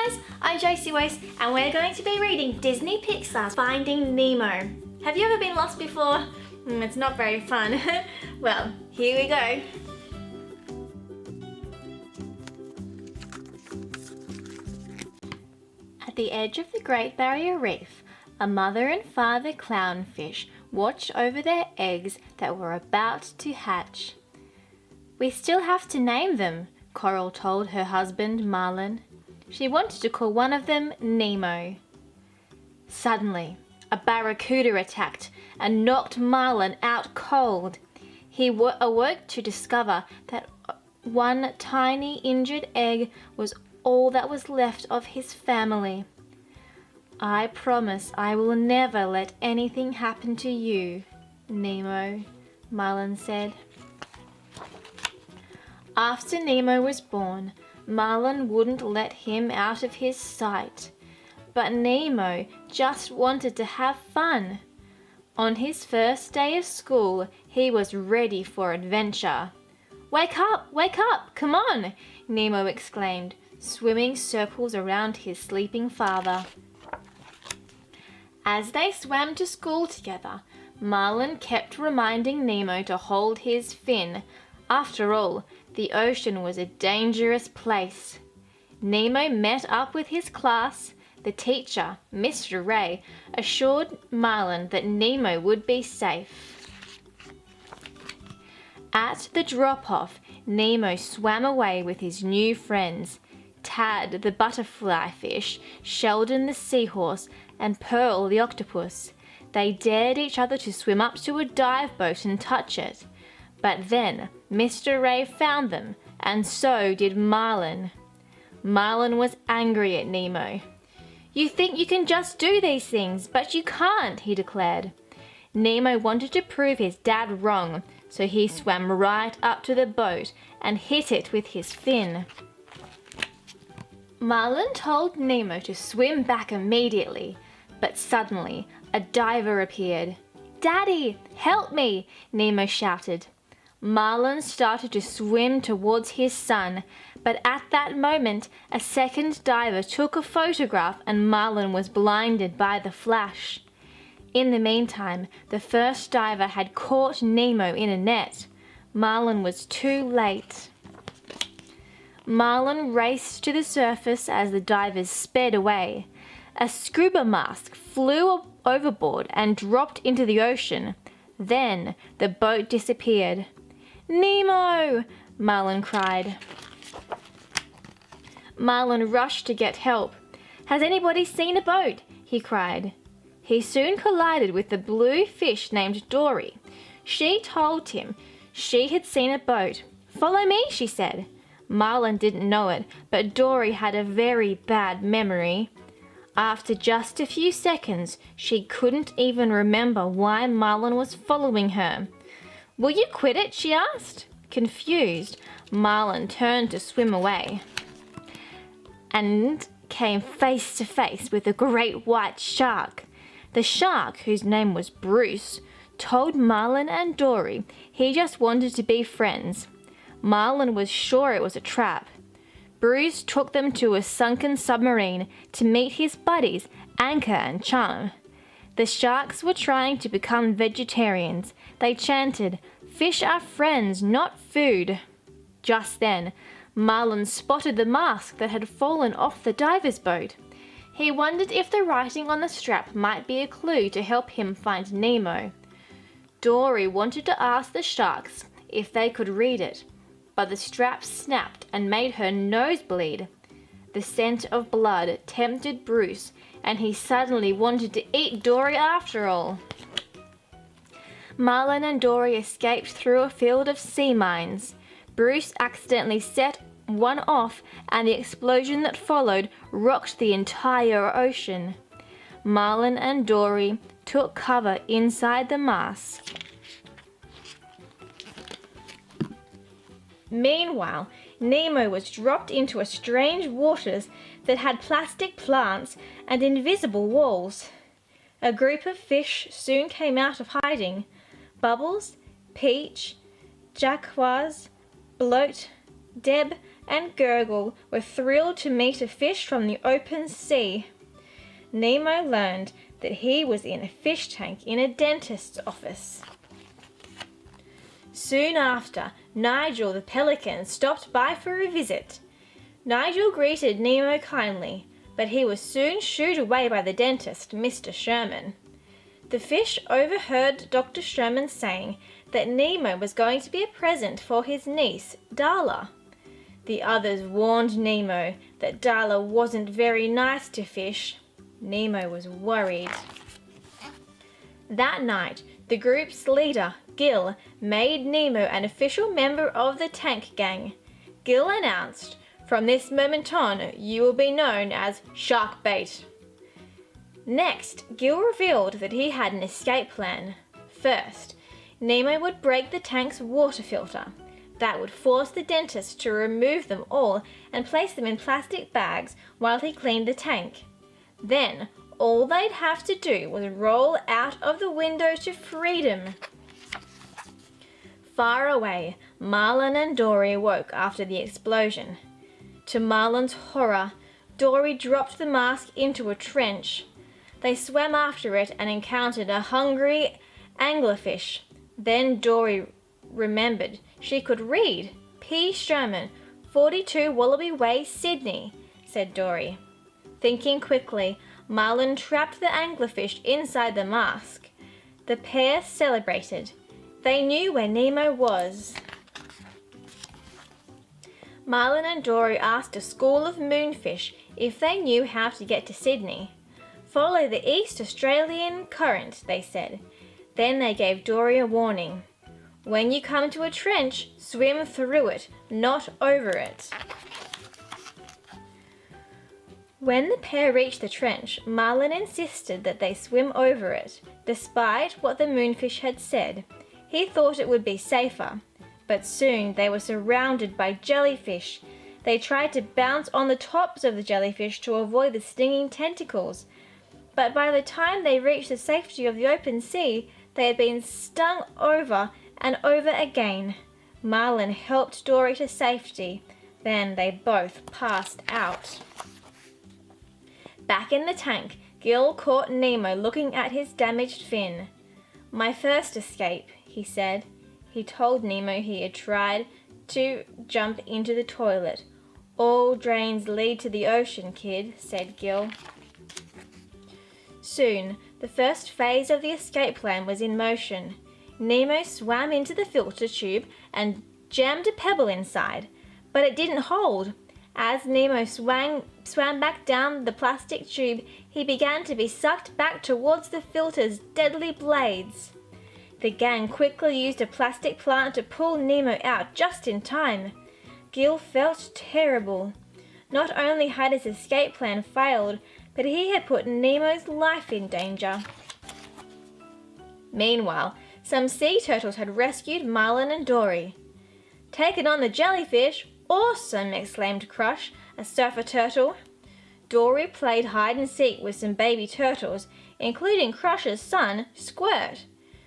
guys, I'm JosieWose and we're going to be reading Disney Pixars Finding Nemo. Have you ever been lost before? It's not very fun. Well, here we go. At the edge of the Great Barrier Reef, a mother and father clownfish watched over their eggs that were about to hatch. "We still have to name them," Coral told her husband Marlin. She wanted to call one of them Nemo. Suddenly, a barracuda attacked and knocked Marlin out cold. He awoke to discover that one tiny injured egg was all that was left of his family. "I promise I will never let anything happen to you, Nemo," Marlin said. After Nemo was born, Marlin wouldn't let him out of his sight. But Nemo just wanted to have fun. On his first day of school, he was ready for adventure. Wake up, come on," Nemo exclaimed, swimming circles around his sleeping father. As they swam to school together, Marlin kept reminding Nemo to hold his fin. After all, the ocean was a dangerous place. Nemo met up with his class. The teacher, Mr. Ray, assured Marlin that Nemo would be safe. At the drop-off, Nemo swam away with his new friends, Tad the butterfly fish, Sheldon the seahorse, and Pearl the octopus. They dared each other to swim up to a dive boat and touch it. But then Mr. Ray found them, and so did Marlin. Marlin was angry at Nemo. "You think you can just do these things, but you can't," he declared. Nemo wanted to prove his dad wrong, so he swam right up to the boat and hit it with his fin. Marlin told Nemo to swim back immediately, but suddenly a diver appeared. "Daddy, help me!" Nemo shouted. Marlin started to swim towards his son, but at that moment a second diver took a photograph and Marlin was blinded by the flash. In the meantime, the first diver had caught Nemo in a net. Marlin was too late. Marlin raced to the surface as the divers sped away. A scuba mask flew overboard and dropped into the ocean. Then the boat disappeared. "Nemo!" Marlin cried. Marlin rushed to get help. "Has anybody seen a boat?" he cried. He soon collided with the blue fish named Dory. She told him she had seen a boat. "Follow me," she said. Marlin didn't know it, but Dory had a very bad memory. After just a few seconds, she couldn't even remember why Marlin was following her. "Will you quit it?" she asked. Confused, Marlin turned to swim away and came face to face with a great white shark. The shark, whose name was Bruce, told Marlin and Dory he just wanted to be friends. Marlin was sure it was a trap. Bruce took them to a sunken submarine to meet his buddies, Anchor and Chum. The sharks were trying to become vegetarians. They chanted, "Fish are friends, not food." Just then, Marlin spotted the mask that had fallen off the diver's boat. He wondered if the writing on the strap might be a clue to help him find Nemo. Dory wanted to ask the sharks if they could read it, but the strap snapped and made her nose bleed. The scent of blood tempted Bruce, and he suddenly wanted to eat Dory after all. Marlin and Dory escaped through a field of sea mines. Bruce accidentally set one off, and the explosion that followed rocked the entire ocean. Marlin and Dory took cover inside the mask. Meanwhile, Nemo was dropped into strange waters that had plastic plants and invisible walls. A group of fish soon came out of hiding. Bubbles, Peach, Jacquaz, Bloat, Deb, and Gurgle were thrilled to meet a fish from the open sea. Nemo learned that he was in a fish tank in a dentist's office. Soon after, Nigel the pelican stopped by for a visit. Nigel greeted Nemo kindly, but he was soon shooed away by the dentist, Mr. Sherman. The fish overheard Dr. Sherman saying that Nemo was going to be a present for his niece, Darla. The others warned Nemo that Darla wasn't very nice to fish. Nemo was worried. That night, the group's leader, Gil, made Nemo an official member of the tank gang. Gil announced, "From this moment on, you will be known as Shark Bait." Next, Gil revealed that he had an escape plan. First, Nemo would break the tank's water filter. That would force the dentist to remove them all and place them in plastic bags while he cleaned the tank. Then, all they'd have to do was roll out of the window to freedom. Far away, Marlin and Dory woke after the explosion. To Marlin's horror, Dory dropped the mask into a trench. They swam after it and encountered a hungry anglerfish. Then Dory remembered she could read. "P. Sherman, 42 Wallaby Way, Sydney," said Dory. Thinking quickly, Marlin trapped the anglerfish inside the mask. The pair celebrated. They knew where Nemo was. Marlin and Dory asked a school of moonfish if they knew how to get to Sydney. "Follow the East Australian current," they said. Then they gave Dory a warning. "When you come to a trench, swim through it, not over it." When the pair reached the trench, Marlin insisted that they swim over it, despite what the moonfish had said. He thought it would be safer, but soon they were surrounded by jellyfish. They tried to bounce on the tops of the jellyfish to avoid the stinging tentacles, but by the time they reached the safety of the open sea, they had been stung over and over again. Marlin helped Dory to safety. Then they both passed out. Back in the tank, Gil caught Nemo looking at his damaged fin. "My first escape," he said. He told Nemo he had tried to jump into the toilet. "All drains lead to the ocean, kid," said Gil. Soon, the first phase of the escape plan was in motion. Nemo swam into the filter tube and jammed a pebble inside, but it didn't hold. As Nemo swam back down the plastic tube, he began to be sucked back towards the filter's deadly blades. The gang quickly used a plastic plant to pull Nemo out just in time. Gil felt terrible. Not only had his escape plan failed, but he had put Nemo's life in danger. Meanwhile, some sea turtles had rescued Marlin and Dory. "Taken on the jellyfish? Awesome!" exclaimed Crush, a surfer turtle. Dory played hide and seek with some baby turtles, including Crush's son, Squirt.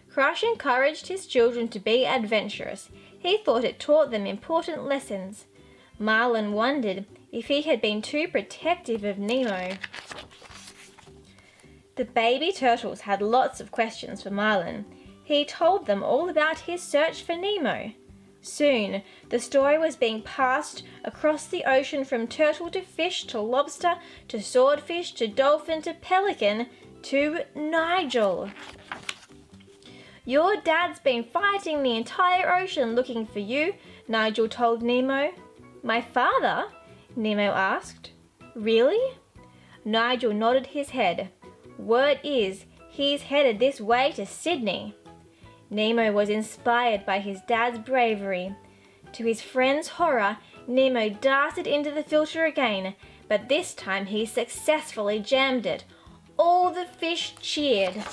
Crush encouraged his children to be adventurous. He thought it taught them important lessons. Marlin wondered if he had been too protective of Nemo. The baby turtles had lots of questions for Marlin. He told them all about his search for Nemo. Soon, the story was being passed across the ocean from turtle to fish to lobster to swordfish to dolphin to pelican to Nigel. "Your dad's been fighting the entire ocean looking for you," Nigel told Nemo. "My father?" Nemo asked. "Really?" Nigel nodded his head. "Word is, he's headed this way to Sydney." Nemo was inspired by his dad's bravery. To his friend's horror, Nemo darted into the filter again, but this time he successfully jammed it. All the fish cheered.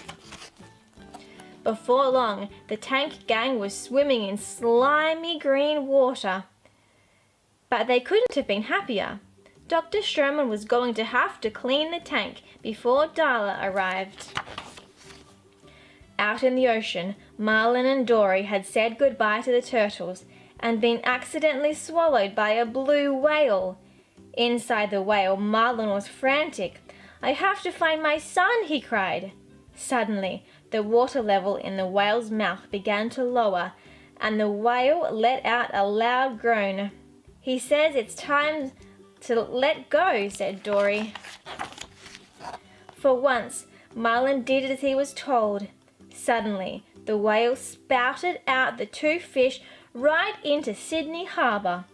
Before long, the tank gang was swimming in slimy green water. But they couldn't have been happier. Dr. Sherman was going to have to clean the tank before Darla arrived. Out in the ocean, Marlin and Dory had said goodbye to the turtles, and been accidentally swallowed by a blue whale. Inside the whale, Marlin was frantic. "I have to find my son," he cried. Suddenly, the water level in the whale's mouth began to lower, and the whale let out a loud groan. "He says it's time to let go," said Dory. For once, Marlin did as he was told. Suddenly, the whale spouted out the two fish right into Sydney Harbour.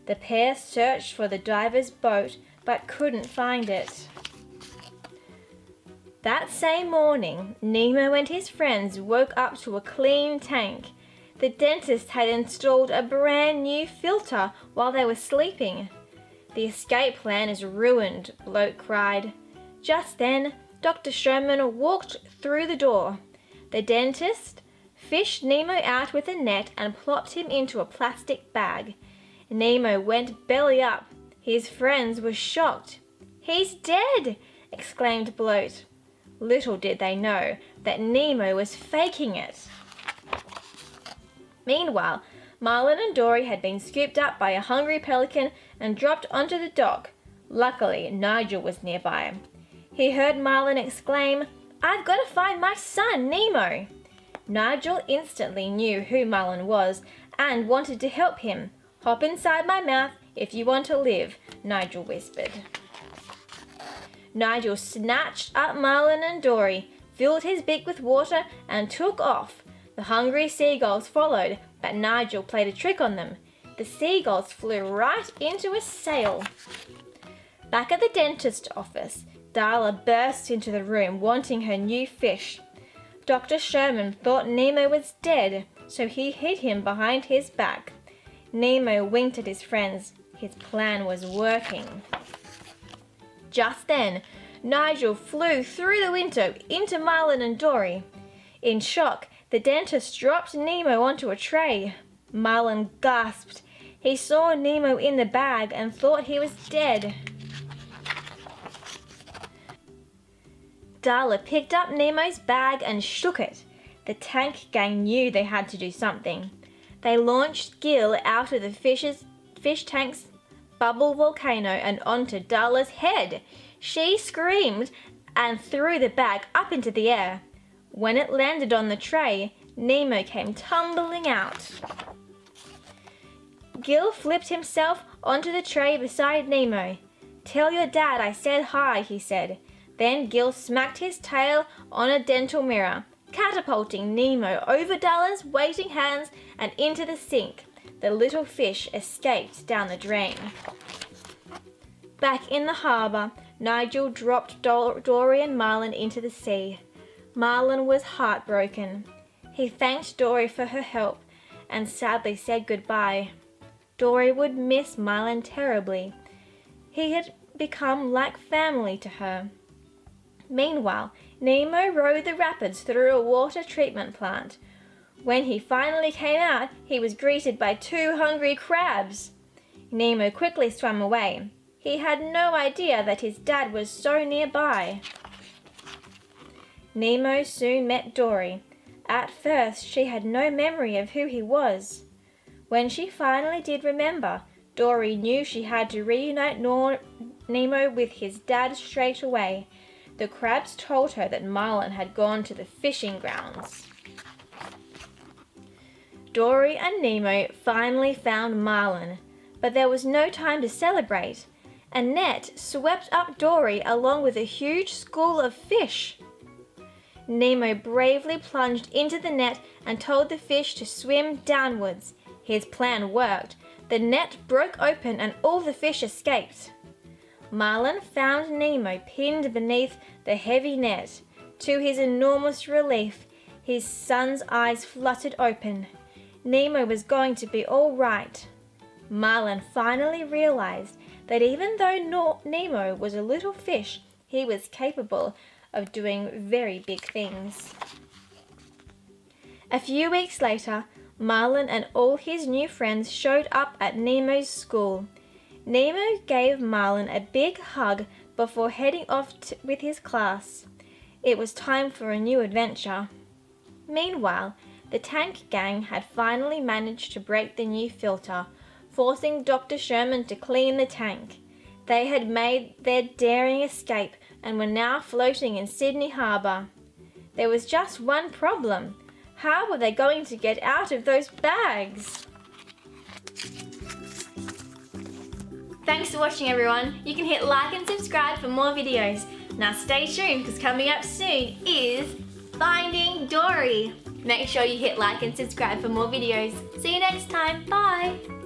The pair searched for the diver's boat, but couldn't find it. That same morning, Nemo and his friends woke up to a clean tank. The dentist had installed a brand new filter while they were sleeping. "The escape plan is ruined," Bloke cried. Just then, Dr. Sherman walked through the door. The dentist fished Nemo out with a net and plopped him into a plastic bag. Nemo went belly up. His friends were shocked. "He's dead!" exclaimed Bloat. Little did they know that Nemo was faking it. Meanwhile, Marlin and Dory had been scooped up by a hungry pelican and dropped onto the dock. Luckily, Nigel was nearby. He heard Marlin exclaim, "I've got to find my son, Nemo!" Nigel instantly knew who Marlin was and wanted to help him. "Hop inside my mouth if you want to live," Nigel whispered. Nigel snatched up Marlin and Dory, filled his beak with water, and took off. The hungry seagulls followed, but Nigel played a trick on them. The seagulls flew right into a sail. Back at the dentist's office, Darla burst into the room wanting her new fish. Dr. Sherman thought Nemo was dead, so he hid him behind his back. Nemo winked at his friends. His plan was working. Just then, Nigel flew through the window into Marlin and Dory. In shock, the dentist dropped Nemo onto a tray. Marlin gasped. He saw Nemo in the bag and thought he was dead. Darla picked up Nemo's bag and shook it. The tank gang knew they had to do something. They launched Gil out of the fish tank's bubble volcano and onto Darla's head. She screamed and threw the bag up into the air. When it landed on the tray, Nemo came tumbling out. Gil flipped himself onto the tray beside Nemo. "Tell your dad I said hi," he said. Then Gil smacked his tail on a dental mirror, catapulting Nemo over Darla's waiting hands and into the sink. The little fish escaped down the drain. Back in the harbour, Nigel dropped Dory and Marlin into the sea. Marlin was heartbroken. He thanked Dory for her help and sadly said goodbye. Dory would miss Marlin terribly. He had become like family to her. Meanwhile, Nemo rode the rapids through a water treatment plant. When he finally came out, he was greeted by 2 hungry crabs. Nemo quickly swam away. He had no idea that his dad was so nearby. Nemo soon met Dory. At first, she had no memory of who he was. When she finally did remember, Dory knew she had to reunite Nemo with his dad straight away. The crabs told her that Marlin had gone to the fishing grounds. Dory and Nemo finally found Marlin, but there was no time to celebrate. A net swept up Dory along with a huge school of fish. Nemo bravely plunged into the net and told the fish to swim downwards. His plan worked. The net broke open and all the fish escaped. Marlin found Nemo pinned beneath the heavy net. To his enormous relief, his son's eyes fluttered open. Nemo was going to be all right. Marlin finally realized that even though Nemo was a little fish, he was capable of doing very big things. A few weeks later, Marlin and all his new friends showed up at Nemo's school. Nemo gave Marlin a big hug before heading off with his class. It was time for a new adventure. Meanwhile, The tank gang had finally managed to break the new filter, forcing Dr. Sherman to clean the tank. They had made their daring escape and were now floating in Sydney Harbour. There was just one problem. How were they going to get out of those bags? Thanks for watching, everyone. You can hit like and subscribe for more videos. Now stay tuned, because coming up soon is Finding Dory. Make sure you hit like and subscribe for more videos. See you next time. Bye.